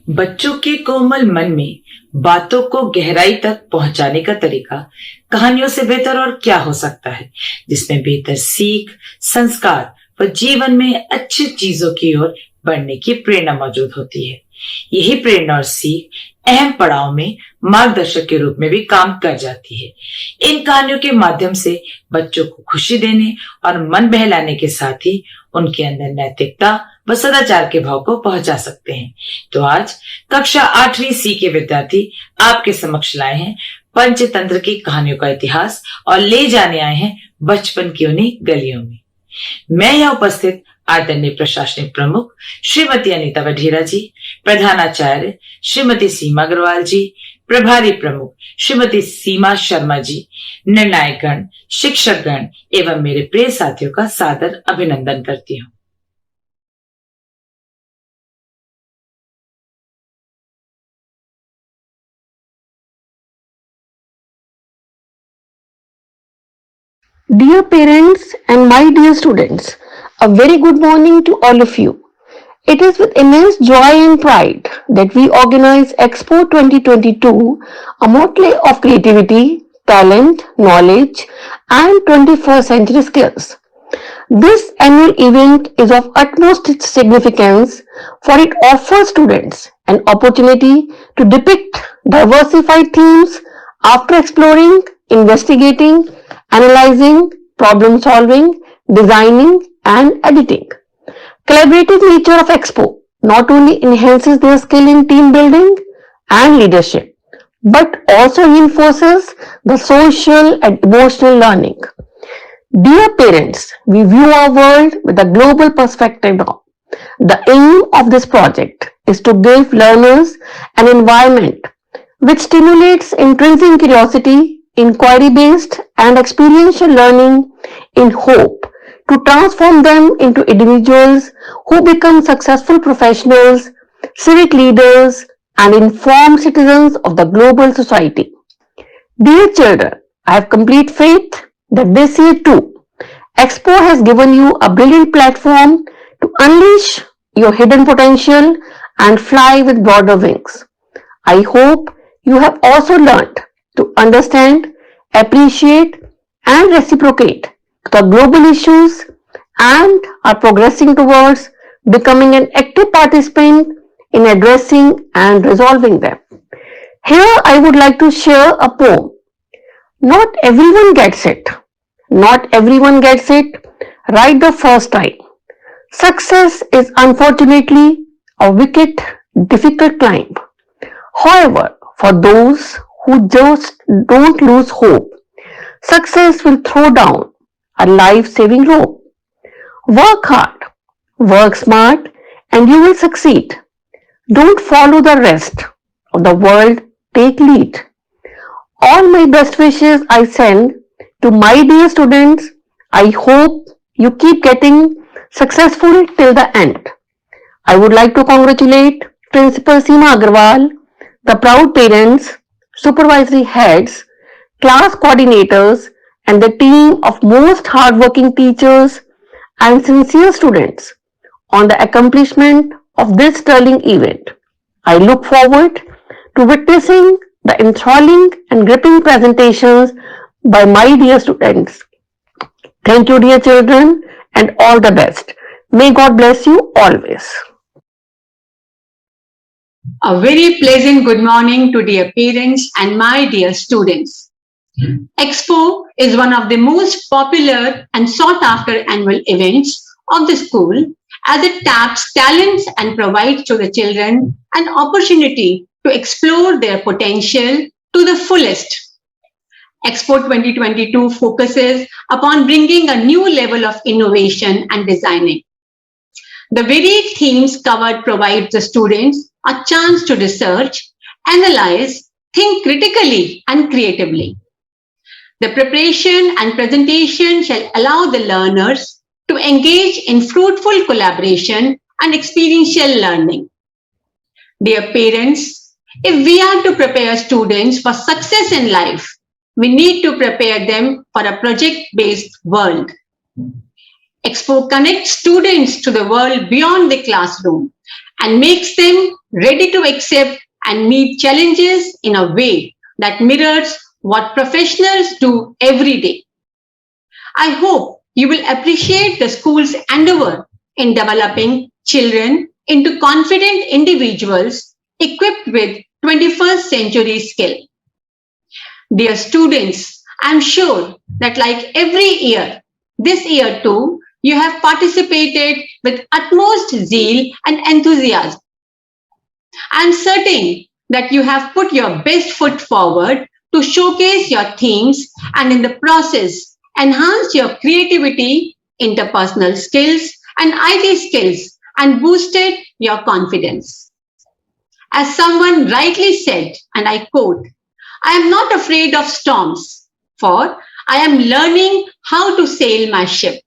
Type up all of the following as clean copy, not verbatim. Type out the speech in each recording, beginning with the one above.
बच्चों के कोमल मन में बातों को गहराई तक पहुंचाने का तरीका कहानियों से बेहतर और क्या हो सकता है, जिसमें बेहतर सीख, संस्कार व जीवन में अच्छी चीजों की ओर बढ़ने की प्रेरणा मौजूद होती है। यही प्रेरणा और सीख अहम पड़ाव में मार्गदर्शक के रूप में भी काम कर जाती है। इन कहानियों के माध्यम से बच्चों को खुशी देने और मन बहलाने के साथ ही उनके अंदर नैतिकता व सदाचार के भाव को पहुंचा सकते हैं। तो आज कक्षा 8वीं सी के विद्यार्थी आपके समक्ष लाए हैं पंचतंत्र की कहानियों का इतिहास और ले जाने आए हैं बचपन की उन्हीं गलियों में। मैं यहाँ उपस्थित आदरणीय प्रशासनिक प्रमुख श्रीमती अनीता वढेरा जी, प्रधानाचार्य श्रीमती सीमा अग्रवाल जी, प्रभारी प्रमुख श्रीमती सीमा शर्मा जी, निर्णायक गण, शिक्षक गण एवं मेरे प्रिय साथियों का सादर अभिनंदन करती हूँ। Dear parents and my dear students, a very good morning to all of you. It is with immense joy and pride that we organize Expo 2022, a motley of creativity, talent, knowledge, and 21st century skills. This annual event is of utmost significance, for it offers students an opportunity to depict diversified themes after exploring, investigating, analyzing, problem solving, designing, and editing. Collaborative nature of Expo not only enhances their skill in team building and leadership, but also reinforces the social and emotional learning. Dear parents, we view our world with a global perspective now. The aim of this project is to give learners an environment which stimulates intrinsic curiosity, inquiry-based and experiential learning in hope to transform them into individuals who become successful professionals, civic leaders, and informed citizens of the global society. Dear children, I have complete faith that this year too, Expo has given you a brilliant platform to unleash your hidden potential and fly with broader wings. I hope you have also learned to understand, appreciate, and reciprocate the global issues and are progressing towards becoming an active participant in addressing and resolving them. Here I would like to share a poem. Not everyone gets it. Not everyone gets it right the first time. Success is unfortunately a wicked, difficult climb. However, for those who just don't lose hope, success will throw down a life-saving rope. Work hard, work smart, and you will succeed. Don't follow the rest of the world, take lead. All my best wishes I send to my dear students. I hope you keep getting successful till the end. I would like to congratulate Principal Seema Agarwal, the proud parents, supervisory heads, class coordinators, and the team of most hardworking teachers and sincere students on the accomplishment of this sterling event. I look forward to witnessing the enthralling and gripping presentations by my dear students. Thank you, dear children, and all the best. May God bless you always. A very pleasant good morning to dear parents and my dear students. Expo is one of the most popular and sought after annual events of the school, as it taps talents and provides to the children an opportunity to explore their potential to the fullest. Expo 2022 focuses upon bringing a new level of innovation and designing. The varied themes covered provide the students a chance to research, analyze, think critically and creatively. The preparation and presentation shall allow the learners to engage in fruitful collaboration and experiential learning. Dear parents, if we are to prepare students for success in life, we need to prepare them for a project-based world. Expo connects students to the world beyond the classroom and makes them ready to accept and meet challenges in a way that mirrors what professionals do every day. I hope you will appreciate the school's endeavor in developing children into confident individuals equipped with 21st century skill. Dear students, I am sure that like every year, this year too, you have participated with utmost zeal and enthusiasm. I am certain that you have put your best foot forward to showcase your themes and in the process enhance your creativity, interpersonal skills and IT skills and boosted your confidence. As someone rightly said, and I quote, I am not afraid of storms, for I am learning how to sail my ship.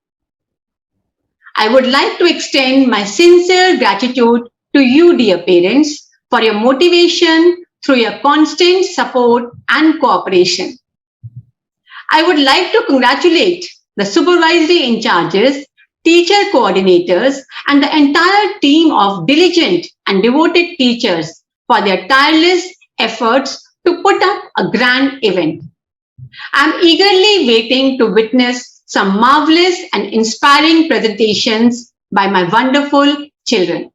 I would like to extend my sincere gratitude to you, dear parents, for your motivation through your constant support and cooperation. I would like to congratulate the supervisory in charges, teacher coordinators, and the entire team of diligent and devoted teachers for their tireless efforts to put up a grand event. I am eagerly waiting to witness some marvelous and inspiring presentations by my wonderful children.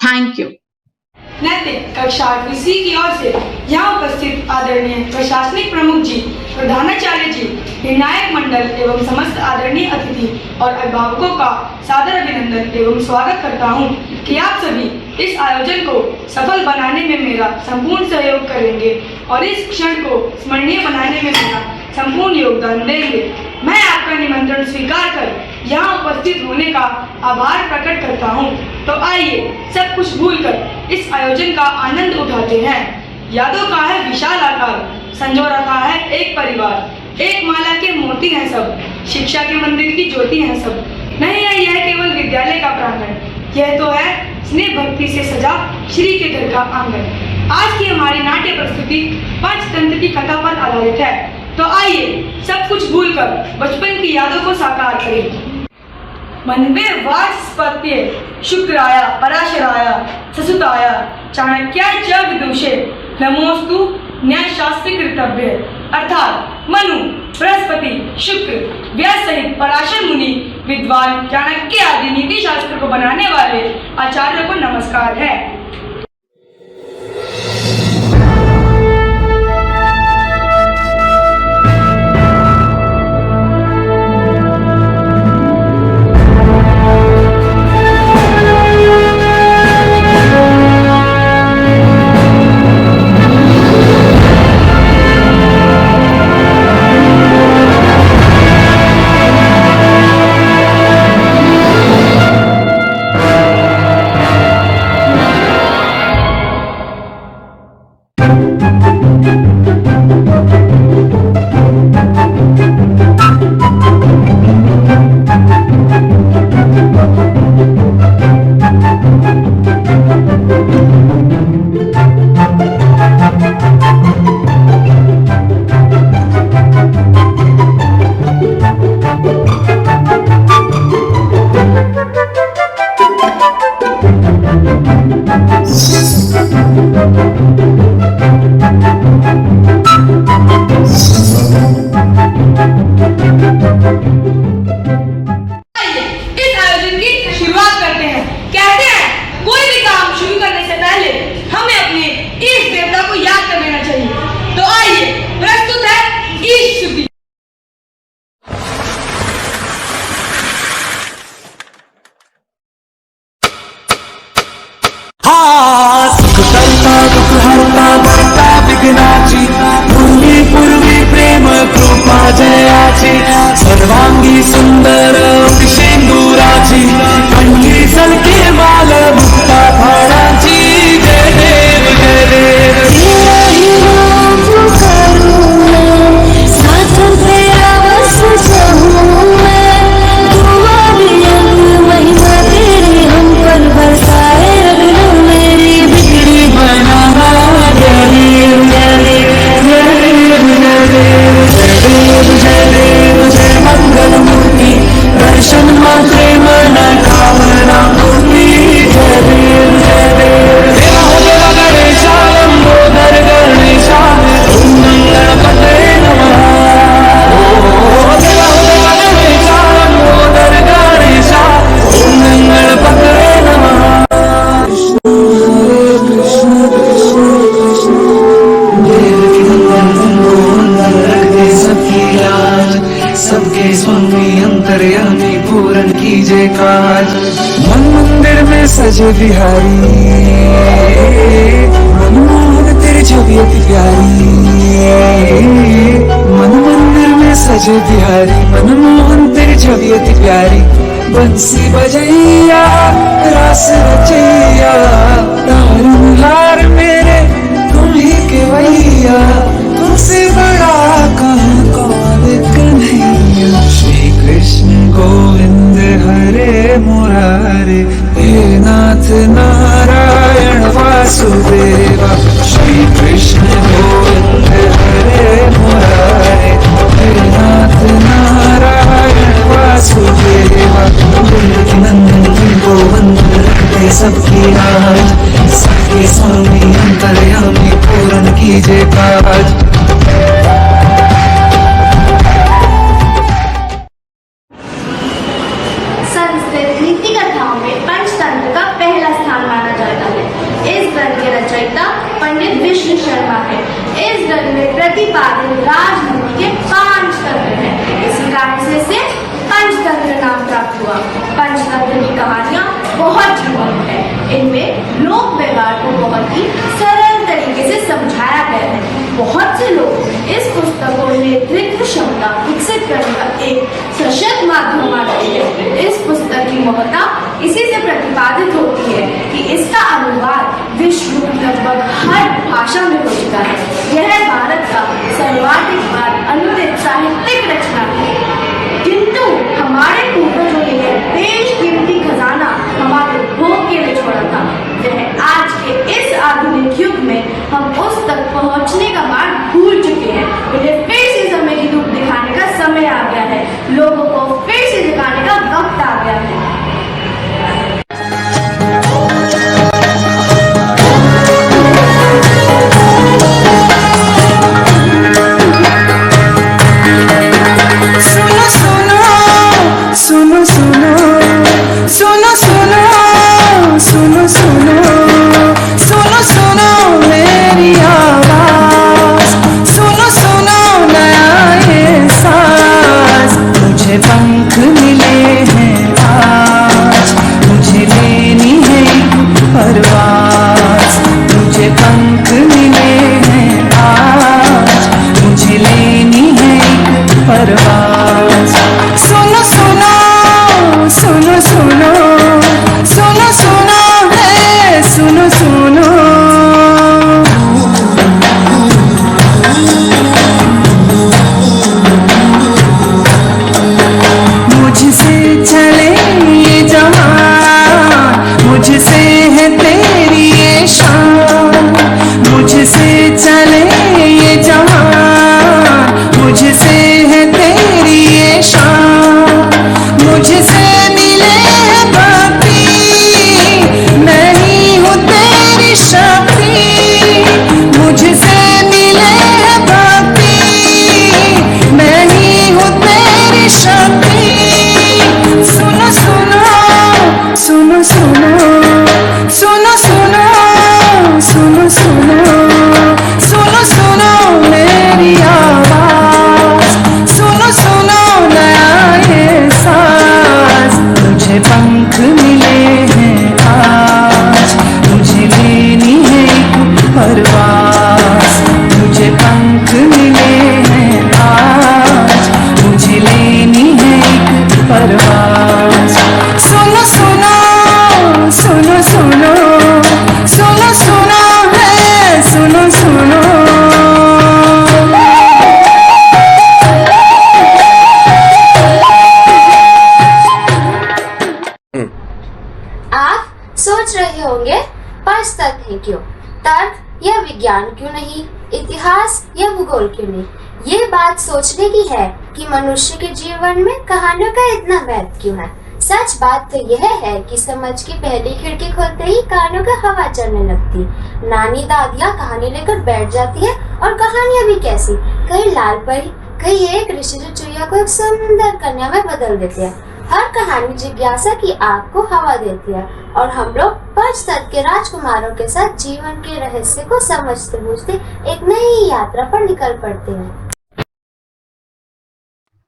Thank you. नैतिक कक्षा 8वीं की ओर से यहाँ उपस्थित आदरणीय प्रशासनिक प्रमुख जी, प्रधानाचार्य जी, निर्णायक मंडल एवं समस्त आदरणीय अतिथि और अभिभावकों का सादर अभिनंदन एवं स्वागत करता हूँ कि आप सभी इस आयोजन को सफल बनाने में मेरा संपूर्ण सहयोग करेंगे और इस क्षण को स्मरणीय बनाने में मेरा संपूर्ण योगदान देंगे। मैं आपका निमंत्रण स्वीकार कर यहाँ उपस्थित होने का आभार प्रकट करता हूँ। तो आइए सब कुछ भूलकर इस आयोजन का आनंद उठाते हैं। यादों का है विशाल आकार, संजो रखा है एक परिवार, एक माला के मोती हैं सब, शिक्षा के मंदिर की ज्योति हैं सब। नहीं है यह केवल विद्यालय का प्रांगण, यह तो है स्नेह भक्ति से सजा श्री के घर का आंगन। आज की हमारी नाट्य प्रस्तुति पंचतंत्र की कथा पर आधारित है। तो आइए सब कुछ भूलकर बचपन की यादों को साकार करें। मनवे वात्स्पत्य शुक्राया पराशराया ससुताया चाणक्या च विदुषे नमोस्तु न्यायशास्त्र कृतव्य। अर्थात मनु, बृहस्पति, शुक्र, व्यास सहित पराशर मुनि, विद्वान, चाणक्य आदि नीति शास्त्र को बनाने वाले आचार्यों को नमस्कार है। सर्वांगी अंतर्यामी पूरन कीजे काज। मन मंदिर में सजे बिहारी, मनमोहन तेरी छवि अति प्यारी। मन मंदिर में सजे बिहारी, मनमोहन तेरी छवि अति प्यारी। बंसी बजैया रास रचैया, तारनहार मेरे तुम ही केवैया। तुमसे बड़ा कहाँ कौन कन्हैया। श्री कृष्ण गोविंद हरे मुरारे, हे नाथ नारायण वासुदेवा। श्री कृष्ण गोविंद हरे मुरारे, हे नाथ नारायण वासुदेवा। नंदन गोविंद रखते सबकी राज, सबके स्वामी अंतर्यामी पूरन कीजे काज। संस्कृत नीति कथाओं में पंचतंत्र का पहला स्थान माना जाता है। इस ग्रंथ के रचयिता पंडित विष्णु शर्मा है। इस ग्रंथ में प्रतिपादित राजनीति के 5 तंत्र हैं। इसी कारण से इसे पंचतंत्र नाम प्राप्त हुआ। पंचतंत्र की कहानियां बहुत जीवंत है। इनमें लोक व्यवहार को बहुत ही सरल तरीके से समझाया गया है। बहुत से लोग इस पुस्तक को नेतृत्व क्षमता विकसित करने का एक सशक्त माध्यम मानते हैं। इस पुस्तक की महत्ता इसी से प्रतिपादित होती है कि इसका अनुवाद विश्व की लगभग हर भाषा में हो चुका है। यह भारत का सर्वाधिक बार अनुदित साहित्यिक रचना है। किंतु हमारे पूर्वजों ने यह बेशकीमती खजाना हमारे भोग के लिए छोड़ा था। वह आज के इस आधुनिक युग में हम उस तक पहुंचने का मार्ग भूल चुके हैं। उन्हें फिर से समय की धूप दिखाने का समय आ गया है। लोगों को फिर से जगाने का वक्त आ गया है। सुनो सुनो सुनो सुनो सुनो सुनो सुनो सुनो मेरी आवाज। सुनो सुनो नया ये सांस। मुझे पंख मिले हैं आज, मुझे लेनी है एक परवाज। मुझे पंख मिले हैं आज, मुझे लेनी है एक परवाज। सुनो सुनो सुनो सुनो सुनो सुनो है सुनो सुनो। मुझसे चले ये जहां, मुझसे है तेरी ये शान। मुझसे चले ये जहां, मुझसे है तेरी ये शान। मुझसे मिले हैं बाकी, मैं ही हूँ तेरी शक्ति। मुझसे मिले हैं बाकी, मैं ही हूँ तेरी शक्ति। सुनो सुनो सुनो सुनो सुनो सुनो सुनो सुनो सुनो सुनो मेरी आवाज। सुनो सुनो नया ये सांस। मुझे पंख मिले हैं आज, मुझे लेनी है एक परवाज। मुझे पंख मिले हैं आज, मुझे लेनी है एक परवाज। सुनो सुनो सुनो सुनो सुनो सुनो है सुनो सुनो। आप सोच रहे होंगे पंचतंत्र है क्यों, तर्क या विज्ञान क्यों नहीं, इतिहास या भूगोल क्यों नहीं। ये बात सोचने की है कि मनुष्य के जीवन में कहानियों का इतना महत्व क्यों है। सच बात तो यह है कि समझ की पहली खिड़की खोलते ही कानों का हवा चलने लगती। नानी दादियाँ कहानी लेकर बैठ जाती है और कहानियाँ भी कैसी, कहीं लाल परी, कहीं एक ऋषि जो चुईया को एक सुंदर कन्या में बदल देते हैं। हर कहानी जिज्ञासा की आग को हवा देती है और हम लोग पंचतंत्र के राजकुमारों के साथ जीवन के रहस्य को समझते बूझते एक नई यात्रा पर निकल पड़ते हैं।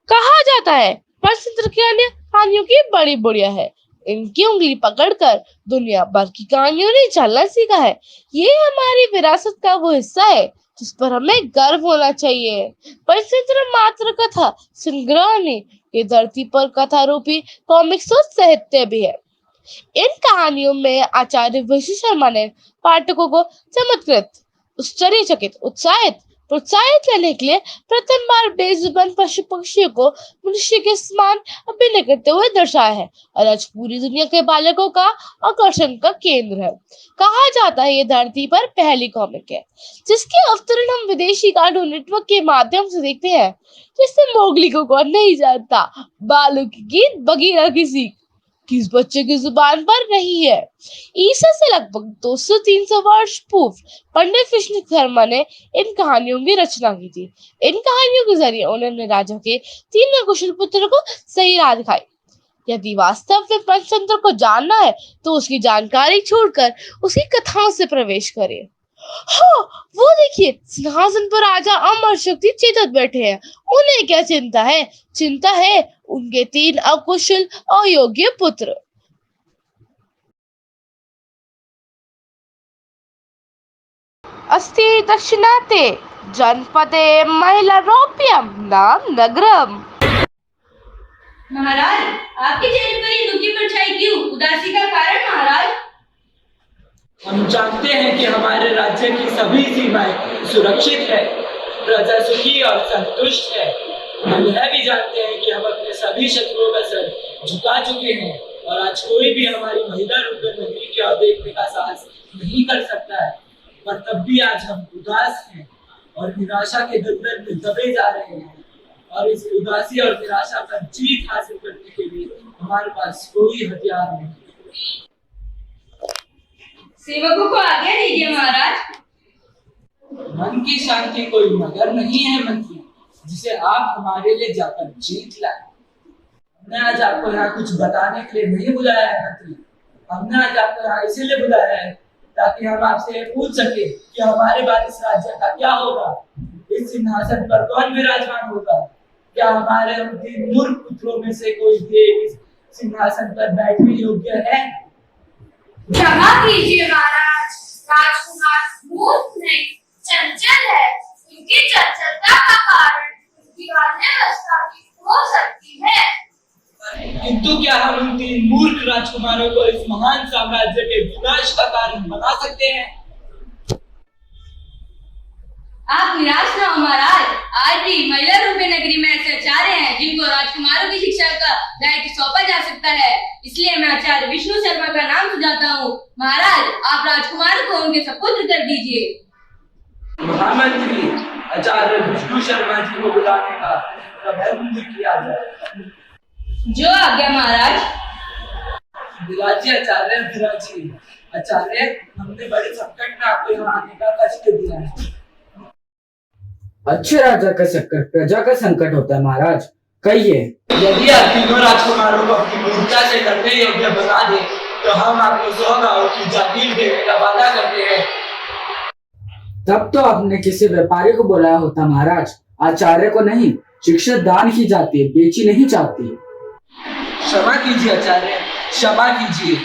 कहा जाता है पंचतंत्र की अन्य कहानियों की बड़ी बुढ़िया है। इनकी उंगली पकड़कर दुनिया भर की कहानियों ने चलना सीखा है। ये हमारी विरासत का वो हिस्सा है जिस पर हमें गर्व होना चाहिए। पंचतंत्र मात्र कथा संग्रह नहीं, ये धरती पर कथा रूपी कॉमिक्स और साहित्य भी है। इन कहानियों में आचार्य विष्णु शर्मा ने पाठकों को चमत्कृत, आश्चर्यचकित, उत्साहित, प्रोत्साहित करने के लिए प्रथम बार बेजुबान पशु पक्षियों को मनुष्य के समान अभिनय करते हुए दर्शाया है और आज पूरी दुनिया के बालकों का आकर्षण का केंद्र है। कहा जाता है ये धरती पर पहली कॉमिक है जिसके अवतरण हम विदेशी कार्टून नेटवर्क के माध्यम से देखते हैं, जिससे मोगली को कौन नहीं जानता, बालू की गीत बगीरा की सीख किस बच्चे की जुबान पर नहीं है। ईसा से लगभग 200-300 वर्ष पूर्व पंडित विष्णु शर्मा ने इन कहानियों की रचना की थी। इन कहानियों के जरिए उन्होंने राजा के 3 कुशल पुत्रों को सही राह दिखाई। यदि वास्तव में पंचतंत्र को जानना है तो उसकी जानकारी छोड़कर उसकी कथाओं से प्रवेश करें। हाँ, वो देखिए सिंहासन पर राजा अमर शक्ति चेतक बैठे हैं। उन्हें क्या चिंता है? चिंता है उनके 3 अकुशल अयोग्य पुत्र। अस्ति दक्षिणाते जनपदे महिलारोप्यम नाम नगरम। महाराज, आपके चेहरे पर ये दुखी परछाई क्यों? उदासी का कारण महाराज? हम जानते हैं कि हमारे राज्य की सभी सीमाएं सुरक्षित है, प्रजा सुखी और संतुष्ट है। हम यह भी जानते हैं कि हम अपने सभी शत्रुओं का सर झुका चुके हैं और आज कोई भी हमारी महिला रूप नगरी की ओर देखने का साहस नहीं कर सकता है। पर तब भी आज हम उदास हैं और निराशा के दलदल में दबे जा रहे हैं और इस उदासी और निराशा पर जीत हासिल करने के लिए हमारे पास कोई हथियार नहीं। सेवकों को आज्ञा दीजिए महाराज। मन की शांति कोई मगर नहीं है मंत्री, जिसे आप हमारे लिए जाकर जीत लाए। हमने आज आपको यहाँ कुछ बताने के लिए नहीं बुलाया है मंत्री। हमने आज आपको यहाँ इसीलिए बुलाया है ताकि हम आपसे पूछ सके कि हमारे बाद इस राज्य का क्या होगा, इस सिंहासन पर कौन विराजमान होगा। क्या हमारे 3 मूर्ख पुत्रों में से कोई देव इस सिंहासन पर बैठने योग्य है? क्षमा कीजिए महाराज, राजकुमार मूर्ख नहीं चंचल है। उनकी चंचलता का कारण उनकी बाल्यावस्था की हो सकती है। किंतु क्या हम उन 3 मूर्ख राजकुमारों को इस महान साम्राज्य के विनाश का कारण बना सकते हैं? आप निराश न हो महाराज। आज भी महिला रूपी नगरी में ऐसे आचार्य हैं जिनको राजकुमारों की शिक्षा का दायित्व सौंपा जा सकता है। इसलिए मैं आचार्य विष्णु शर्मा का नाम सुझाता हूँ। महाराज, आप राजकुमार को उनके सपुत्र कर दीजिए। महामंत्री, आचार्य विष्णु शर्मा जी को बुलाने का प्रबंध किया जाए। जो आज्ञा महाराज। विराजी आचार्य, विराजी आचार्य, हमने बड़े संकट में आपको यहाँ आने का कष्ट दिया है। अच्छे राजा का संकट प्रजा का संकट होता है महाराज, कहिए। यदि आप 3 राजकुमारों को अपनी मूर्खता से लड़ने योग्य बना दे तो हम आपको 100 गांवों की जागीर देने का वादा करते हैं। तब तो आपने किसी व्यापारी को बुलाया होता महाराज, आचार्य को नहीं। शिक्षा दान की जाती है, बेची नहीं जाती। क्षमा कीजिए आचार्य, क्षमा कीजिए,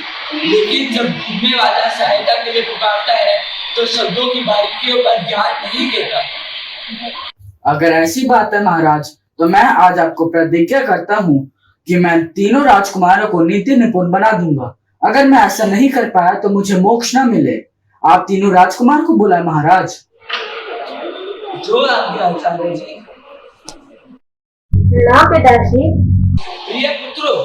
लेकिन जब ढूंढने वाला सहायता के लिए पुकारता है तो शब्दों की बारीकियों पर ध्यान नहीं देता। अगर ऐसी बात है महाराज तो मैं आज आपको प्रतिज्ञा करता हूँ कि मैं 3 राजकुमारों को नीति निपुण बना दूंगा। अगर मैं ऐसा नहीं कर पाया तो मुझे मोक्ष न मिले। आप 3 राजकुमार को बुलाए महाराज। जो आज्ञा आचार्य जी। पिताश्री। प्रिय पुत्रों,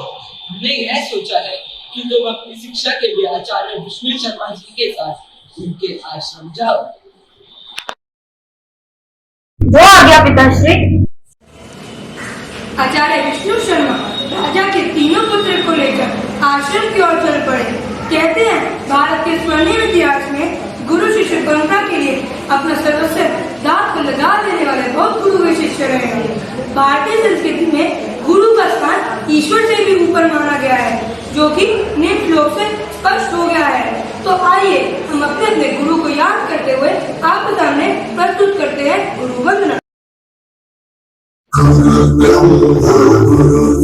हमने यह सोचा है कि तुम अपनी शिक्षा के लिए आचार्य विष्णु शर्मा जी के साथ उनके आश्रम जाओ। जो आज्ञा पिताश्री। आचार्य विष्णु शर्मा राजा के 3 पुत्र को लेकर आश्रम की ओर चल पड़े। कहते हैं भारत के स्वर्णिम इतिहास में गुरु शिष्य परंपरा के लिए अपना सर्वस्व दांत पर लगा देने वाले बहुत गुरु व शिष्य रहे हैं। भारतीय संस्कृति में गुरु का स्थान ईश्वर से भी ऊपर माना गया है, जो कि निम्न श्लोक से स्पष्ट हो गया है। तो आइए हम अपने अपने गुरु को याद करते हुए आपके सामने प्रस्तुत करते हैं गुरु वंदना।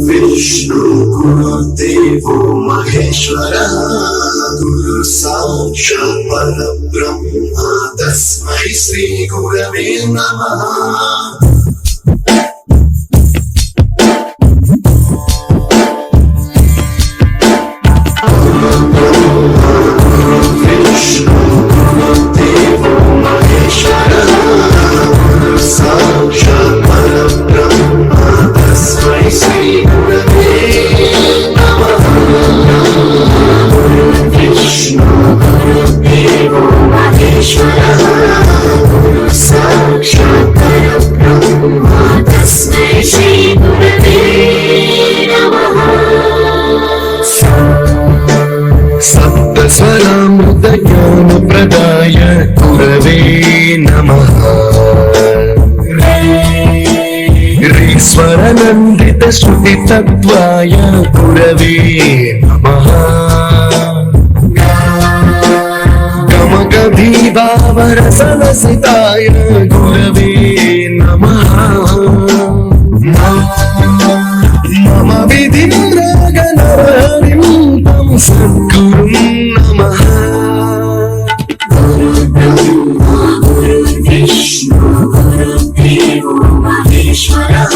विष्णु गुरुदेवो महेश्वरः गुरु साक्षात् परब्रह्म तस्मै श्री गुरवे नमः। विष्णु गुरुदेवो महेश्वरः गुरु साक्षात् परब्रह्म तस्मै श्री गुरवे नमः। विष्णु गुरुदेवो महेश्वरः गुरु साक्षात् परब्रह्म तस्मै श्री गुरवे नमः। सप्तस्वरामृतज्ञानप्रदाय गुरवे नमः। ऋस्वरनन्दितश्रुतितत्त्वाय गुरवे नमः। गमगभीभावरसलसिताय गुरवे नमः। मम विधिं रागनरहरिं तं सद्गुरुं नमः। विष्णु गुरुदेवो महेश्वरः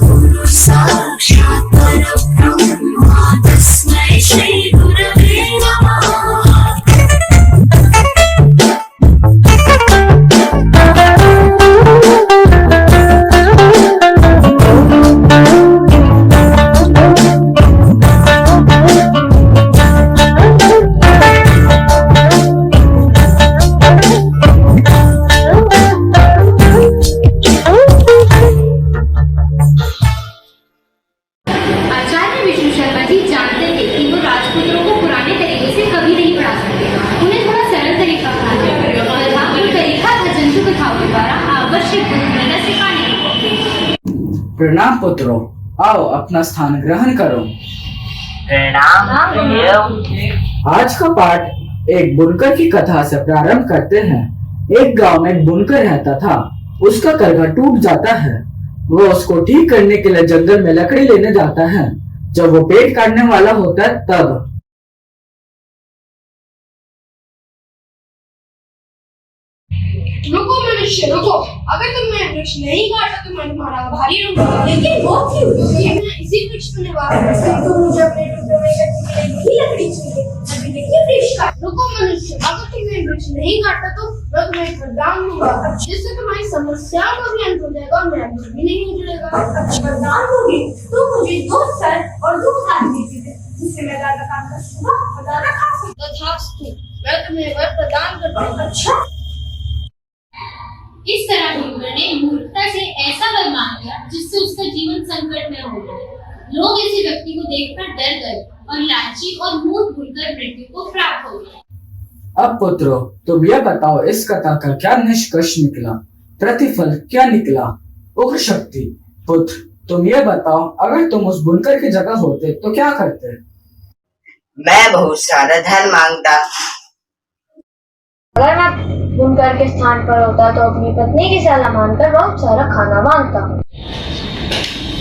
गुरु साक्षात् परब्रह्म तस्मै श्री गुरवे नमः। आचार्य विष्णु शर्मा जी जानते थे कि वो राजपुत्रों को पुराने तरीके से कभी नहीं पढ़ा सकते। उन्हें थोड़ा सरल तरीका अपनाना तथा वो तरीका था जंतु कथाओं के द्वारा आवश्यक बुद्धिमत्ता सिखाने का। प्रणाम पुत्रों, आओ अपना स्थान ग्रहण करो। आज का पाठ एक बुनकर की कथा से प्रारंभ करते हैं। एक गांव में एक बुनकर रहता था। उसका करघा टूट जाता है। वो उसको ठीक करने के लिए जंगल में लकड़ी लेने जाता है। जब वो पेड़ काटने वाला होता है तब रुको मनुष्य रुको, अगर तुमने वृक्ष नहीं काटा तो मैं तुम्हारा आभारी रहूंगा। लेकिन वो क्यों? क्योंकि मैं इसी वृक्ष में निवास करता हूं। तो मुझे अपने टुकड़ों में कटने के लिए यही लकड़ी चाहिए। अभी देखिए वृक्ष काट। रुको मनुष्य, अगर तुमने वृक्ष नहीं काटा तो मैं तुम्हें एक वरदान दूंगा जिससे तुम्हारी समस्याओं का भी अंत हो जाएगा और मेरा दुख भी नहीं जुड़ेगा। वरदान दूंगी तो मुझे 2 सर और 2 हाथ दीजिए जिससे मैं ज्यादा काम कर सकूं और ज्यादा खा सकूं। तथास्तु, मैं तुम्हें वर प्रदान करता हूं। अच्छा, इस तरह भीमवर ने मूर्खता से ऐसा वर मांग लिया जिससे उसका जीवन संकट में हो गया। लोग इसी व्यक्ति को देखकर डर गए और लालची और मूर्ख भूलकर मृत्यु को प्राप्त हो गए। अब पुत्रों, तुम यह बताओ इस कथा का क्या निष्कर्ष निकला, प्रतिफल क्या निकला? उग्र शक्ति पुत्र, तुम यह बताओ, अगर तुम उस बुनकर की जगह होते तो क्या करते? मैं बहुत सारा धन मांगता। अगर मैं बुनकर के स्थान पर होता तो अपनी पत्नी की सलाह मानकर बहुत सारा खाना मांगता।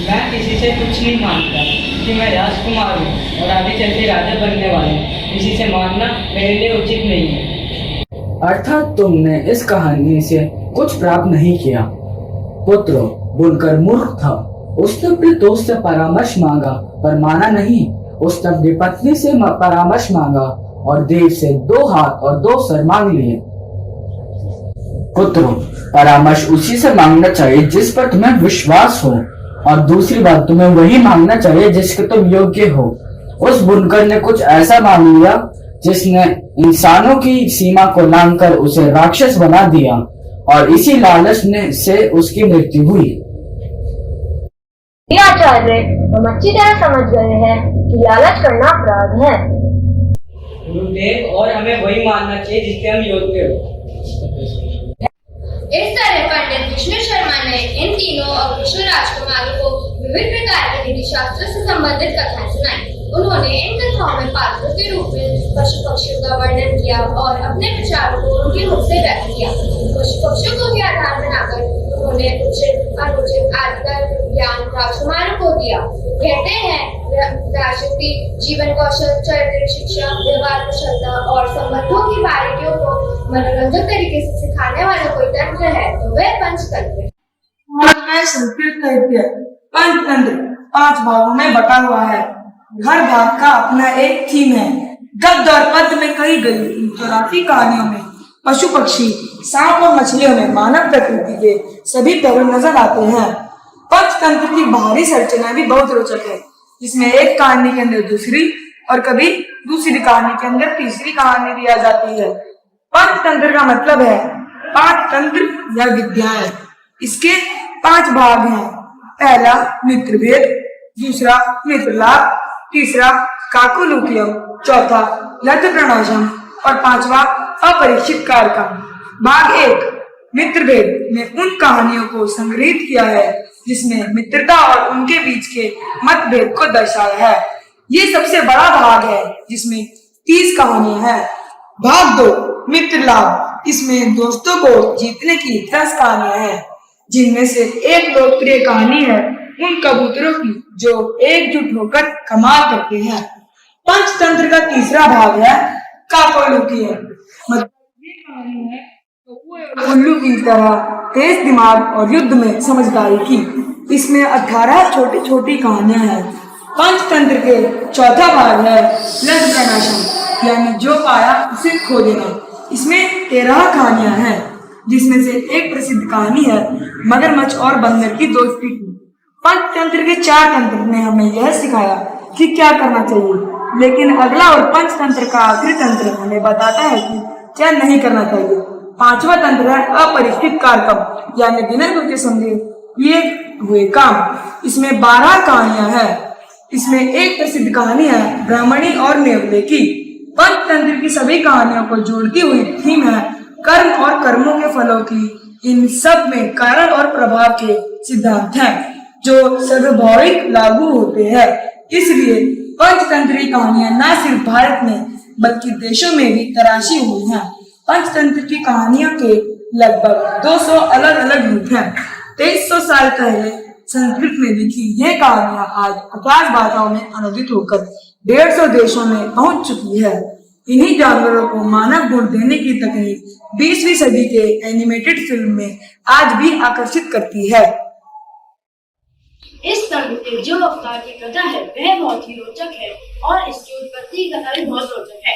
मैं किसी से कुछ नहीं मांगता कि मैं राजकुमार हूँ और आगे चलते राजा बनने वाला हूँ। किसी से मांगना मेरे लिए उचित नहीं है। अर्थात तुमने इस कहानी से कुछ प्राप्त नहीं किया। पुत्रों, बुनकर मूर्ख था। उसने अपने दोस्त से परामर्श मांगा पर माना नहीं। उसने अपनी पत्नी से परामर्श मांगा और देव से 2 हाथ और 2 सर मांग लिए। पुत्रों, परामर्श उसी से मांगना चाहिए जिस पर तुम्हें विश्वास हो, और दूसरी बात, तुम्हें वही मांगना चाहिए जिसके तुम योग्य हो। उस बुनकर ने कुछ ऐसा मांग लिया जिसने इंसानों की सीमा को लांघकर उसे राक्षस बना दिया और इसी लालच से उसकी मृत्यु हुई। आचार्य, हम अच्छी तरह समझ गए हैं कि लालच करना अपराध है। गुरुदेव, और हमें वही मानना चाहिए जिससे हम योग्य हो। इस तरह पंडित विष्णु शर्मा ने इन तीनों अवृष्ण राजकुमारों को विभिन्न प्रकार के नीति शास्त्र से संबंधित कथाएं सुनाई। उन्होंने इन कथाओं में पात्रों के रूप में पशु पक्षियों का वर्णन किया और अपने विचारों को उनके मुख से व्यक्त किया। पशु पक्षियों को भी आधार बनाकर उन्होंने उचित अनुचित आदत ज्ञान राजकुमारों को दिया। कहते हैं राजनीति जीवन कौशल, चरित्र शिक्षा, व्यवहार कुशलता और संबंधों की बारीकियों को मनोरंजक तरीके से सिखाने वाला कोई तंत्र है तो वह पंचतंत्र है। भारत में संस्कृत साहित्य पंचतंत्र 5 भागों में बटा हुआ है। हर भाग का अपना एक थीम है। गद्य और पद्य में कही गई इन 84 कहानियों में पशु पक्षी, सांप और मछलियों में मानव प्रकृति के सभी पहलू नजर आते हैं। पंचतंत्र की बाहरी संरचना भी बहुत रोचक है, जिसमें एक कहानी के अंदर दूसरी और कभी दूसरी कहानी के अंदर तीसरी कहानी भी आ जाती है। पंचतंत्र का मतलब है 5 तंत्र या विद्याएं। इसके 5 भाग हैं। पहला मित्रभेद, दूसरा मित्रलाभ, तीसरा काकोलुकियम, चौथा लब्ध प्रणाशम और 5वां अपरीक्षित कारकम। भाग 1 मित्रभेद में उन कहानियों को संग्रहित किया है जिसमें मित्रता और उनके बीच के मतभेद को दर्शाया है। ये सबसे बड़ा भाग है जिसमें 30 कहानियां हैं। भाग 2 मित्रलाभ, इसमें दोस्तों को जीतने की 10 कहानियां हैं, जिनमें से एक लोकप्रिय कहानी है उन कबूतरों की जो एकजुट होकर कमाल करते हैं। पंचतंत्र का तीसरा भाग है काकोलुकियम, मतलब ये कहानी है उल्लू की तरह तेज दिमाग और युद्ध में समझदारी की। इसमें 18 छोटी छोटी कहानियां हैं। पंचतंत्र के चौथा भाग है लब्ध प्रणाशम, यानी जो पाया उसे खो देना। इसमें 13 कहानियां हैं, जिसमें से एक प्रसिद्ध कहानी है मगरमच्छ और बंदर की दोस्ती की। पंचतंत्र के 4 तंत्र ने हमें यह सिखाया कि क्या करना चाहिए, लेकिन अगला और पंचतंत्र का आखिरी तंत्र हमें बताता है कि क्या नहीं करना चाहिए। 5वां तंत्र है अपरिष्कृत कारकम, यानी बिना सोचे समझे किए हुए काम। इसमें 12 कहानियां हैं। इसमें एक प्रसिद्ध कहानी है ब्राह्मणी और नेवले की। पंचतंत्र की सभी कहानियों को जोड़ती हुई थीम है कर्म और कर्मों के फलों की। इन सब में कारण और प्रभाव के सिद्धांत हैं जो सर्वभौमिक लागू होते हैं। इसलिए पंचतंत्र की कहानियां न सिर्फ भारत में बल्कि देशों में भी तराशी हुई हैं। पंचतंत्र की कहानियों के लगभग 200 अलग अलग रूप हैं। 2300 साल पहले संस्कृत में लिखी ये कहानियां आज 50 भाषाओं में अनुदित होकर 150 देशों में पहुंच चुकी है। इन्हीं जानवरों को मानव गुण देने की तकनीक 20वीं सदी के एनिमेटेड फिल्म में आज भी आकर्षित करती है। इस तंत्र के जो अवतार की कथा है वह बहुत ही रोचक है और इसकी उत्पत्ति की कथा भी बहुत रोचक है।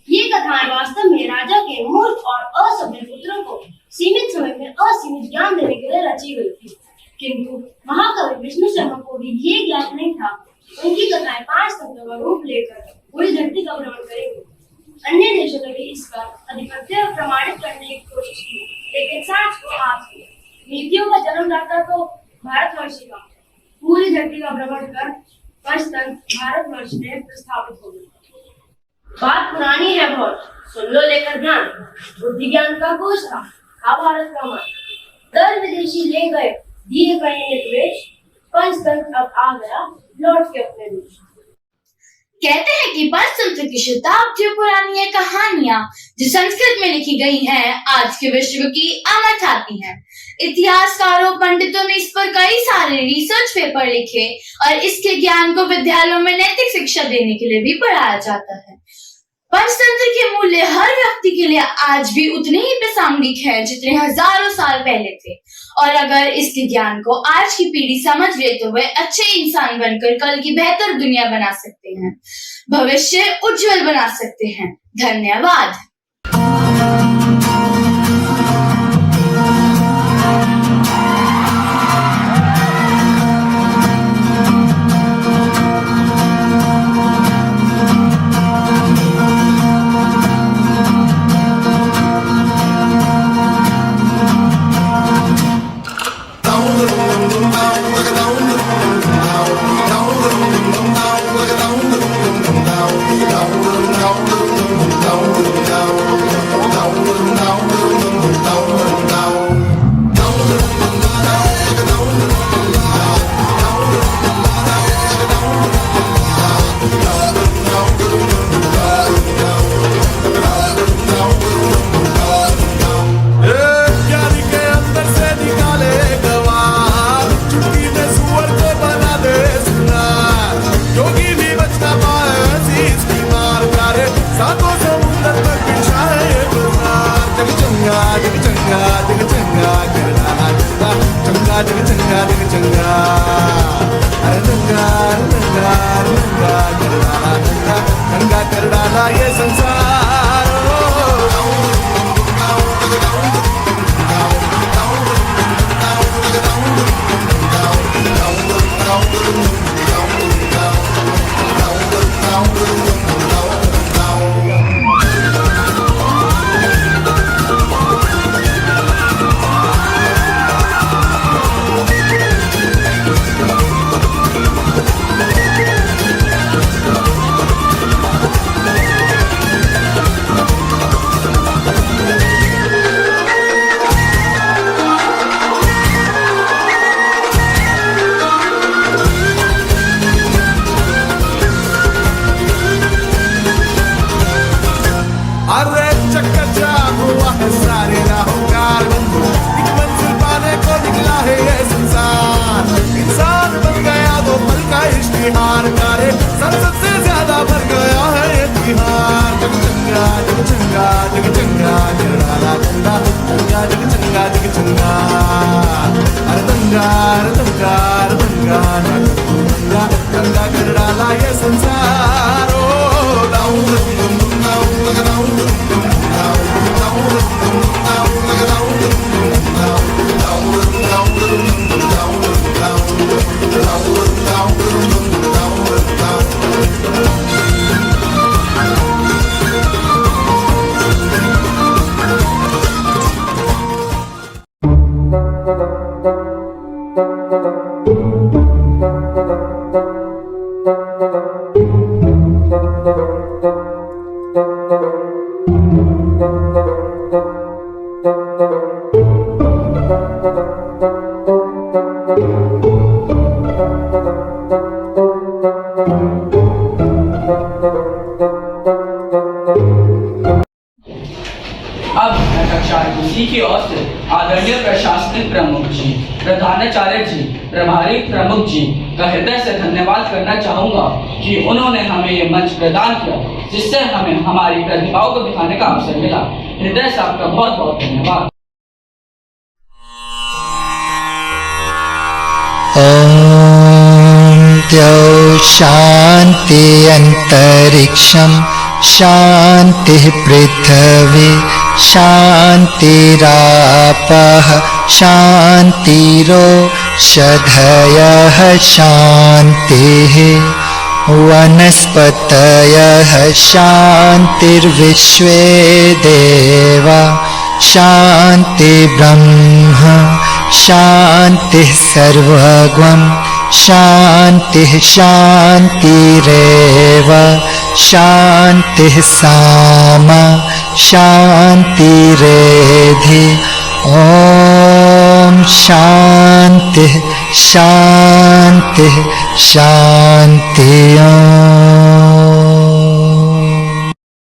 ये कथाएं वास्तव में राजा के मूर्ख और असभ्य पुत्रों को सीमित समय में असीमित ज्ञान देने के लिए रची गई थी, किंतु महाकवि विष्णु शर्मा को भी ये ज्ञान नहीं था। उनकी कथाएं 5 तंत्रों का रूप लेकर पूरी धरती का भ्रमण करेंगी। अन्य देशों ने भी इसका आधिपत्य प्रमाणित करने की कोशिश की, लेकिन सांच को आप नीतियों का जन्मदाता तो भारतवर्ष का पूरी धरती का भ्रमण कर पंचतंत्र भारतवर्ष में प्रस्थापित हो गई। बात पुरानी है बहुत, सुन लो लेकर ध्यान। बुद्धि ज्ञान का कोश था भारत का मन, दर विदेशी ले गए दिए गए निर्देश, पंचतंत्र अब आ गया लौट के अपने देश। कहते हैं कि पंचतंत्र की शताब्दियों पुरानी ये कहानियां जो संस्कृत में लिखी गई हैं, आज के विश्व की अमर ख्याति हैं। इतिहासकारों पंडितों ने इस पर कई सारे रिसर्च पेपर लिखे और इसके ज्ञान को विद्यालयों में नैतिक शिक्षा देने के लिए भी पढ़ाया जाता है। पंचतंत्र के मूल्य हर व्यक्ति के लिए आज भी उतने ही प्रासंगिक है जितने हजारों साल पहले थे, और अगर इसके ज्ञान को आज की पीढ़ी समझ ले तो वे अच्छे इंसान बनकर कल की बेहतर दुनिया बना सकते हैं, भविष्य उज्जवल बना सकते हैं। धन्यवाद। down. झाला ये संसार अब मैं कक्षा 8 की ओर से आदरणीय प्रशासनिक प्रमुख जी, प्रधानाचार्य जी, प्रभारी प्रमुख जी का हृदय से धन्यवाद करना चाहूंगा कि उन्होंने हमें ये मंच प्रदान किया, जिससे हमें हमारी प्रतिभाओं को दिखाने का अवसर मिला। हृदय से आपका बहुत बहुत धन्यवाद। द्यौ शान्ति अन्तरिक्षं शान्तिः पृथिवी शान्तिरापः शान्तिरोषधयः शान्तिः वनस्पतयः शान्तिर्विश्वे देवा शान्ति ब्रह्म शान्तिः सर्वगं शान्तिः शान्तिरेव शान्तिः सामा शान्तिरेधि ॐ शान्तिः शान्तिः शान्ति।